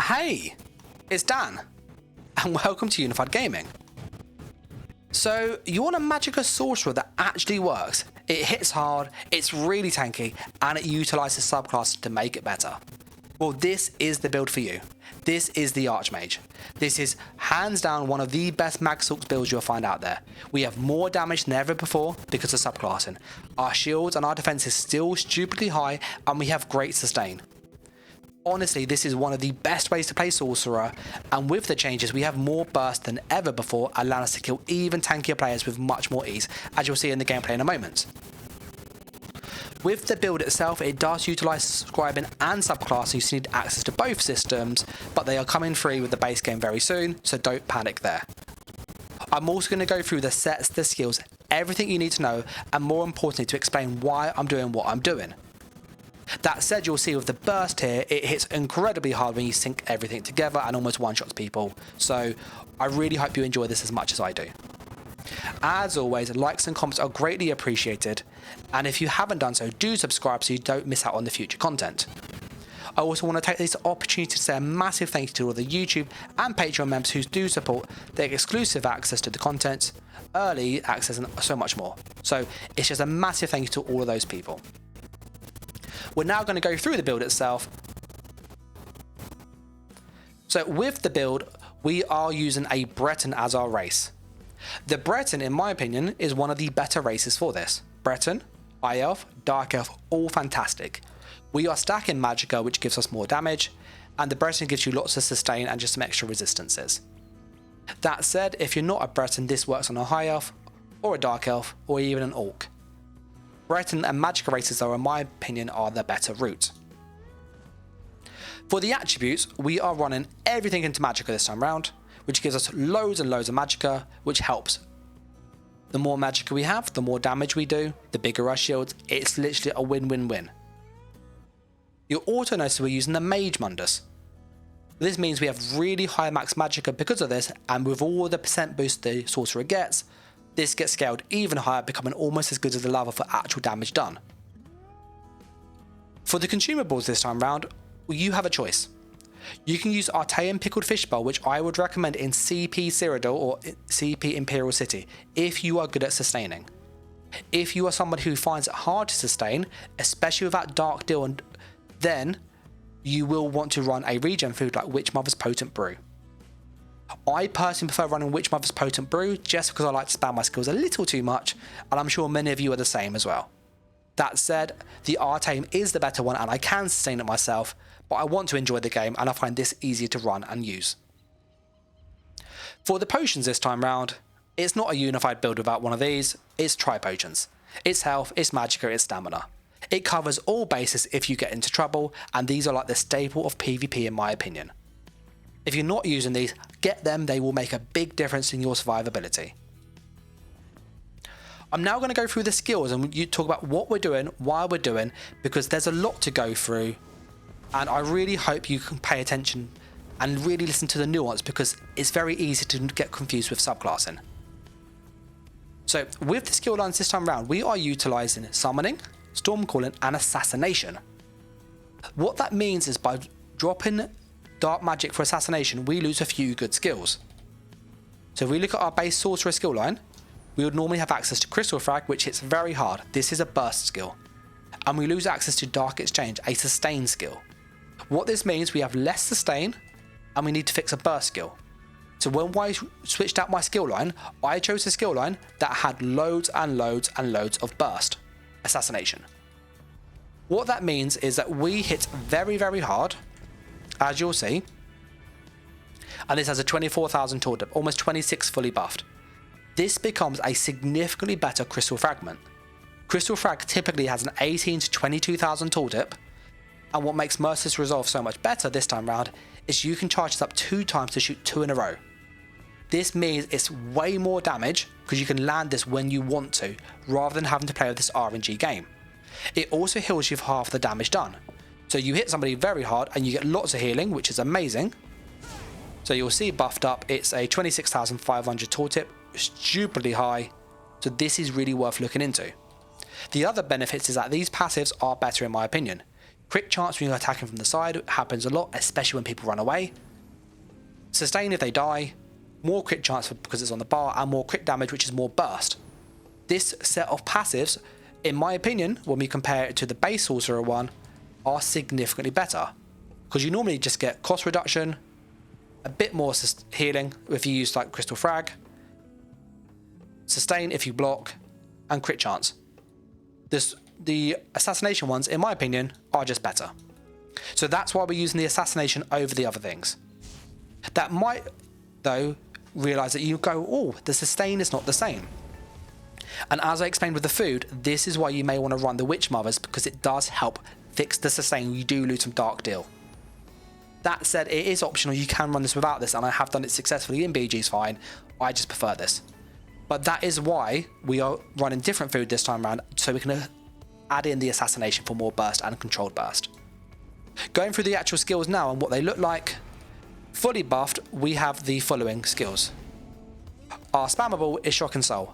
Hey, it's Dan, and welcome to Unified Gaming. So, you want a magicka sorcerer that actually works. It hits hard, it's really tanky, and it utilises subclasses to make it better. Well, this is the build for you. This is the Archmage. This is hands down one of the best Magsorc builds you'll find out there. We have more damage than ever before because of subclassing. Our shields and our defense is still stupidly high, and we have great sustain. Honestly, this is one of the best ways to play Sorcerer, and with the changes we have more burst than ever before, allowing us to kill even tankier players with much more ease, as you'll see in the gameplay in a moment. With the build itself, it does utilise scribing and subclassing, so you need access to both systems, but they are coming free with the base game very soon, so don't panic there. I'm also going to go through the sets, the skills, everything you need to know, and more importantly to explain why I'm doing what I'm doing. That said, you'll see with the burst here, it hits incredibly hard when you sync everything together and almost one-shots people, so I really hope you enjoy this as much as I do. As always, likes and comments are greatly appreciated, and if you haven't done so, do subscribe so you don't miss out on the future content. I also want to take this opportunity to say a massive thank you to all the YouTube and Patreon members who do support the exclusive access to the content, early access and so much more. So it's just a massive thank you to all of those people. We're now going to go through the build itself. So with the build, we are using a Breton as our race. The Breton, in my opinion, is one of the better races for this. Breton, High Elf, Dark Elf, all fantastic. We are stacking magicka, which gives us more damage, and the Breton gives you lots of sustain and just some extra resistances. That said, if you're not a Breton, this works on a High Elf, or a Dark Elf, or even an Orc. Breton and magicka races are, in my opinion, are the better route. For the attributes, we are running everything into magicka this time round, which gives us loads and loads of magicka, which helps. The more magicka we have, the more damage we do, the bigger our shields. It's literally a win-win-win. You'll also notice we're using the Mage Mundus. This means we have really high max magicka because of this, and with all the percent boost the sorcerer gets, this gets scaled even higher, becoming almost as good as the lava for actual damage done. For the consumables this time round, you have a choice. You can use Artean Pickled Fish Bowl, which I would recommend in CP Cyrodiil or CP Imperial City, if you are good at sustaining. If you are someone who finds it hard to sustain, especially with that Dark Deal, then you will want to run a regen food like Witch Mother's Potent Brew. I personally prefer running Witch Mother's Potent Brew just because I like to spam my skills a little too much, and I'm sure many of you are the same as well. That said, the Artane is the better one and I can sustain it myself, but I want to enjoy the game and I find this easier to run and use. For the potions this time round, it's not a unified build without one of these, it's tri-potions. It's health, it's magicka, it's stamina. It covers all bases if you get into trouble, and these are like the staple of PvP in my opinion. If you're not using these, get them, they will make a big difference in your survivability. I'm now going to go through the skills and you talk about what we're doing, why we're doing, because there's a lot to go through, and I really hope you can pay attention and really listen to the nuance, because it's very easy to get confused with subclassing. So with the skill lines this time around, we are utilising Summoning, Stormcalling and Assassination. What that means is by dropping Dark Magic for Assassination, we lose a few good skills. So if we look at our base Sorcerer skill line, we would normally have access to Crystal Frag, which hits very hard. This is a burst skill. And we lose access to Dark Exchange, a sustain skill. What this means, we have less sustain and we need to fix a burst skill. So when I switched out my skill line, I chose a skill line that had loads and loads and loads of burst, Assassination. What that means is that we hit very, very hard, as you'll see, and this has a 24,000 tooltip, almost 26 fully buffed. This becomes a significantly better Crystal Fragment. Crystal Frag typically has an 18 to 22,000 tooltip, and what makes Merciless Resolve so much better this time round is you can charge this up 2 times to shoot 2 in a row. This means it's way more damage because you can land this when you want to, rather than having to play with this RNG game. It also heals you for half the damage done. So you hit somebody very hard and you get lots of healing, which is amazing. So you'll see buffed up, it's a 26,500 tooltip, stupidly high. So this is really worth looking into. The other benefits is that these passives are better in my opinion. Crit chance when you're attacking from the side happens a lot, especially when people run away. Sustain if they die. More crit chance because it's on the bar, and more crit damage, which is more burst. This set of passives, in my opinion, when we compare it to the base Sorcerer one, are significantly better. Because you normally just get cost reduction, a bit more healing if you use like Crystal Frag, sustain if you block, and crit chance. The assassination ones, in my opinion, are just better. So that's why we're using the assassination over the other things. That might, though, realise that you go, oh, the sustain is not the same. And as I explained with the food, this is why you may want to run the Witch Mothers, because it does help fix the sustain. You do lose some Dark Deal. That said, it is optional. You can run this without this, and I have done it successfully in BG's fine. I just prefer this. But that is why we are running different food this time around, so we can add in the assassination for more burst and controlled burst. Going through the actual skills now and what they look like. Fully buffed, we have the following skills. Our spammable is Shock and Soul.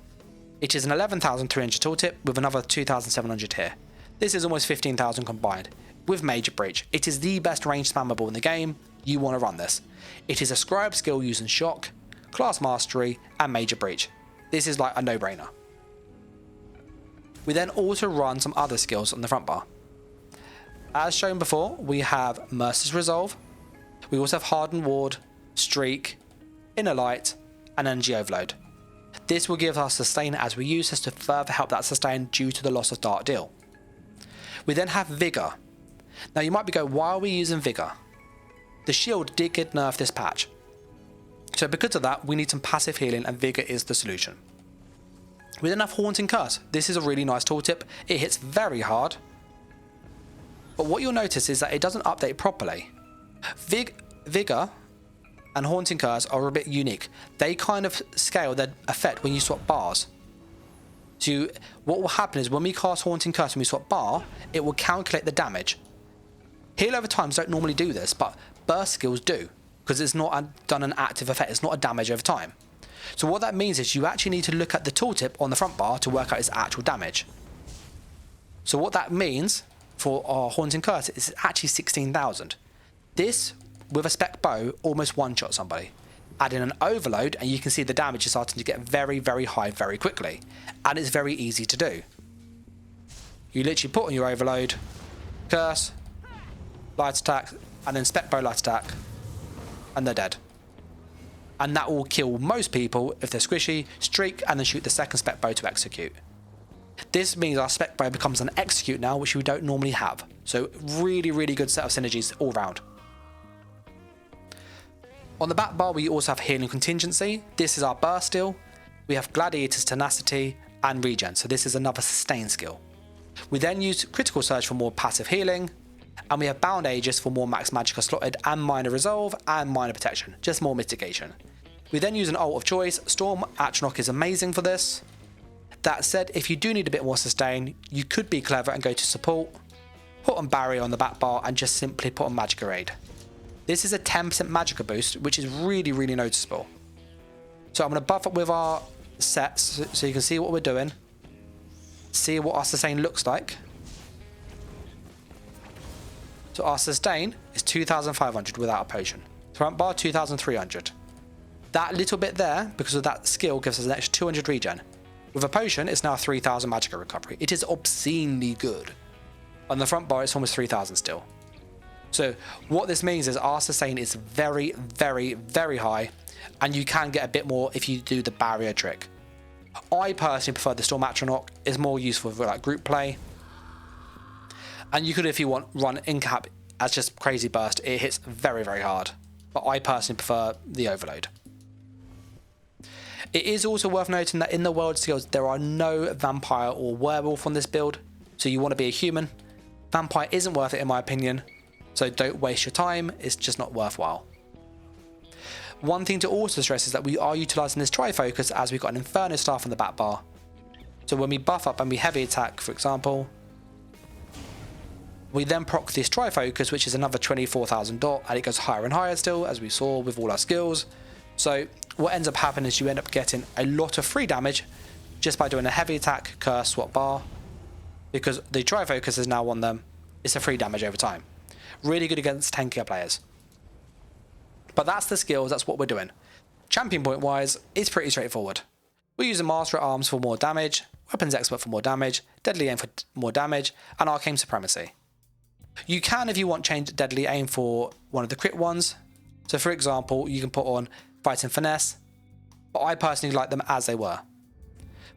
It is an 11,300 tooltip with another 2,700 here. This is almost 15,000 combined. With Major Breach, it is the best range spammable in the game. You want to run this. It is a scribe skill using Shock, Class Mastery, and Major Breach. This is like a no-brainer. We then also run some other skills on the front bar. As shown before, we have Merciless Resolve. We also have Hardened Ward, Streak, Inner Light, and Energy Overload. This will give us sustain as we use this to further help that sustain due to the loss of Dark Deal. We then have Vigor. Now you might be going, why are we using Vigor? The shield did get nerfed this patch. So because of that, we need some passive healing, and Vigor is the solution. We then have Haunting Curse. This is a really nice tooltip. It hits very hard. But what you'll notice is that it doesn't update properly. Vigor and Haunting Curse are a bit unique. They kind of scale their effect when you swap bars. So what will happen is when we cast Haunting Curse when we swap bar, it will calculate the damage. Heal over times don't normally do this, but burst skills do, because it's not done an active effect. It's not a damage over time. So what that means is you actually need to look at the tooltip on the front bar to work out its actual damage. So what that means for our Haunting Curse is actually 16,000. This, with a spec bow, almost one-shot somebody. Add in an overload and you can see the damage is starting to get very, very high very quickly. And it's very easy to do. You literally put on your overload, curse, light attack, and then spec bow light attack, and they're dead. And that will kill most people if they're squishy, streak, and then shoot the second spec bow to execute. This means our spec bow becomes an execute now, which we don't normally have. So really, really good set of synergies all round. On the back bar, we also have Healing Contingency. This is our burst skill. We have Gladiator's Tenacity and Regen, so this is another sustain skill. We then use Critical Surge for more passive healing, and we have Bound Aegis for more max magicka slotted and minor resolve and minor protection, just more mitigation. We then use an ult of choice. Storm Atronach is amazing for this. That said, if you do need a bit more sustain, you could be clever and go to support, put on Barrier on the back bar, and just simply put on Magicka Aid. This is a 10% magicka boost, which is really, really noticeable. So I'm going to buff up with our sets so you can see what we're doing. See what our sustain looks like. So our sustain is 2,500 without a potion. Front bar 2,300. That little bit there, because of that skill, gives us an extra 200 regen. With a potion, it's now 3,000 magicka recovery. It is obscenely good. On the front bar, it's almost 3,000 still. So what this means is our sustain is very, very, very high, and you can get a bit more if you do the barrier trick. I personally prefer the Storm Atronach. It's more useful for like group play. And you could, if you want, run in-cap as just crazy burst. It hits very, very hard. But I personally prefer the overload. It is also worth noting that in the world skills, there are no vampire or werewolf on this build. So you want to be a human. Vampire isn't worth it in my opinion. So don't waste your time, it's just not worthwhile. One thing to also stress is that we are utilising this Trifocus as we've got an Inferno Staff on the back bar. So when we buff up and we heavy attack, for example, we then proc this Trifocus, which is another 24,000 dot, and it goes higher and higher still, as we saw with all our skills. So what ends up happening is you end up getting a lot of free damage just by doing a heavy attack, curse, swap bar, because the Trifocus is now on them. It's a free damage over time. Really good against tankier players. But that's the skills, that's what we're doing. Champion point wise, it's pretty straightforward. We're using Master at Arms for more damage, Weapons Expert for more damage, Deadly Aim for more damage, and Arcane Supremacy. You can, if you want, change Deadly Aim for one of the crit ones. So for example, you can put on Fighting Finesse, but I personally like them as they were.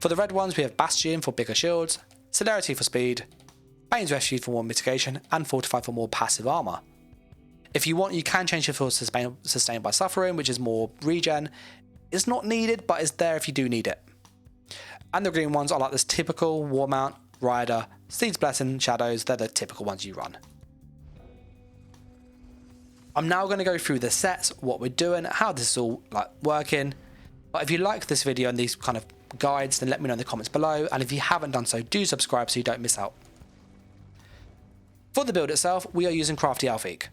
For the red ones, we have Bastion for bigger shields, Celerity for speed, Bane's Refuge for more mitigation, and Fortify for more passive armor. If you want, you can change it for Sustained by Suffering, which is more regen. It's not needed, but it's there if you do need it. And the green ones are like this typical War Mount, Rider, Steed's Blessing, Shadows. They're the typical ones you run. I'm now going to go through the sets, what we're doing, how this is all like working. But if you like this video and these kind of guides, then let me know in the comments below. And if you haven't done so, do subscribe so you don't miss out. For the build itself, we are using Crafty Alfiq.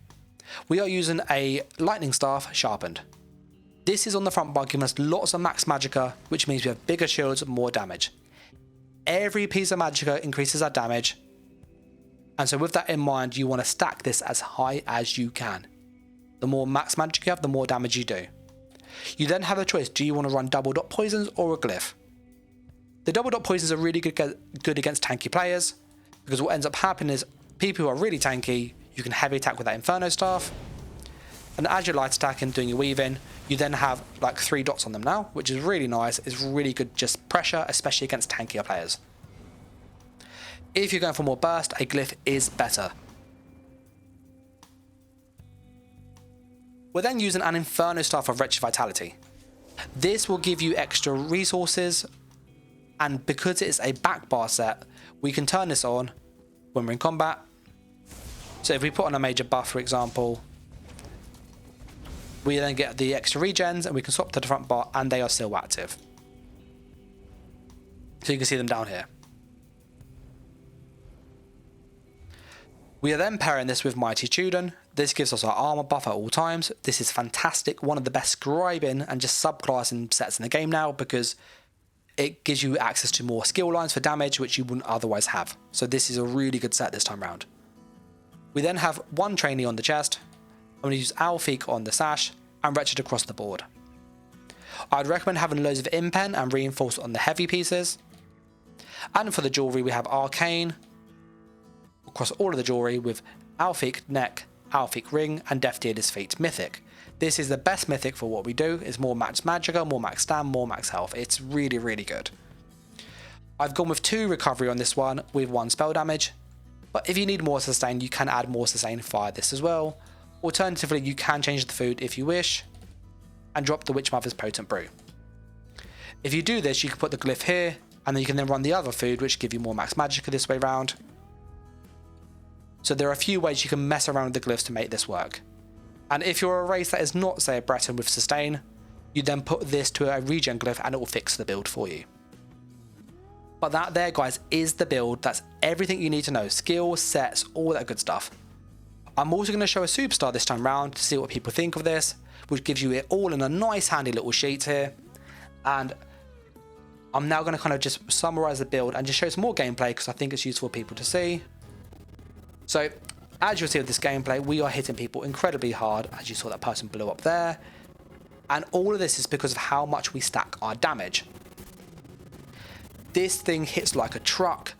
We are using a Lightning Staff Sharpened. This is on the front bar giving us lots of max magicka, which means we have bigger shields, more damage. Every piece of magicka increases our damage. And so with that in mind, you want to stack this as high as you can. The more max magic you have, the more damage you do. You then have a choice. Do you want to run double dot poisons or a glyph? The double dot poisons are really good against tanky players, because what ends up happening is people who are really tanky, you can heavy attack with that Inferno Staff. And as you're light attacking, doing your weaving, you then have like 3 dots on them now, which is really nice. It's really good just pressure, especially against tankier players. If you're going for more burst, a glyph is better. We're then using an Inferno Staff of Wretched Vitality. This will give you extra resources, and because it's a back bar set, we can turn this on when we're in combat. So if we put on a major buff, for example, we then get the extra regens and we can swap to the front bar and they are still active. So you can see them down here. We are then pairing this with Mighty Tudun. This gives us our armor buff at all times. This is fantastic, one of the best scribing and just subclassing sets in the game now, because it gives you access to more skill lines for damage, which you wouldn't otherwise have. So this is a really good set this time round. We then have one trainee on the chest. I'm going to use Alfiq on the sash and Wretched across the board. I'd recommend having loads of impen and reinforce on the heavy pieces. And for the jewellery, we have Arcane across all of the jewellery with Alfiq neck, Alfiq ring, and Death Dealer's Feet mythic. This is the best mythic for what we do. It's more max magicka, more max stam, more max health. It's really, really good. I've gone with 2 recovery on this one with 1 spell damage. But if you need more sustain, you can add more sustain via this as well. Alternatively, you can change the food if you wish and drop the Witch Mother's Potent Brew. If you do this, you can put the glyph here, and then you can then run the other food, which give you more max magicka this way round. So there are a few ways you can mess around with the glyphs to make this work. And if you're a race that is not, say, a Breton with sustain, you then put this to a regen glyph and it will fix the build for you. But that there, guys, is the build. That's everything you need to know. Skills, sets, all that good stuff. I'm also going to show a superstar this time round to see what people think of this, which gives you it all in a nice handy little sheet here. And I'm now going to kind of just summarize the build and just show some more gameplay, because I think it's useful for people to see. So as you'll see with this gameplay, we are hitting people incredibly hard, as you saw that person blew up there. And all of this is because of how much we stack our damage. This thing hits like a truck.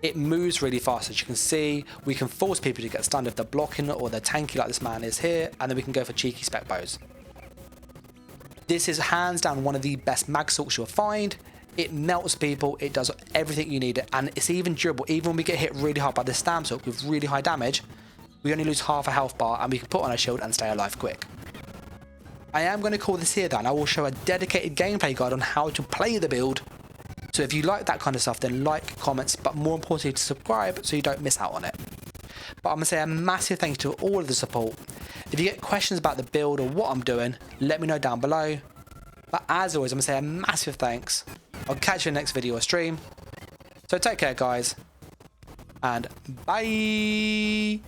It moves really fast, as you can see. We can force people to get stunned if they're blocking or they're tanky like this man is here, and then we can go for cheeky spec bows. This is hands down one of the best mag salts you'll find. It melts people, it does everything you need it, and it's even durable. Even when we get hit really hard by this stam soak with really high damage, we only lose half a health bar and we can put on a shield and stay alive quick. I am going to call this here then. I will show a dedicated gameplay guide on how to play the build. So if you like that kind of stuff, then like, comments, but more importantly, to subscribe so you don't miss out on it. But I'm going to say a massive thank you to all of the support. If you get questions about the build or what I'm doing, let me know down below. But as always, I'm going to say a massive thanks. I'll catch you in the next video or stream. So take care, guys, and bye.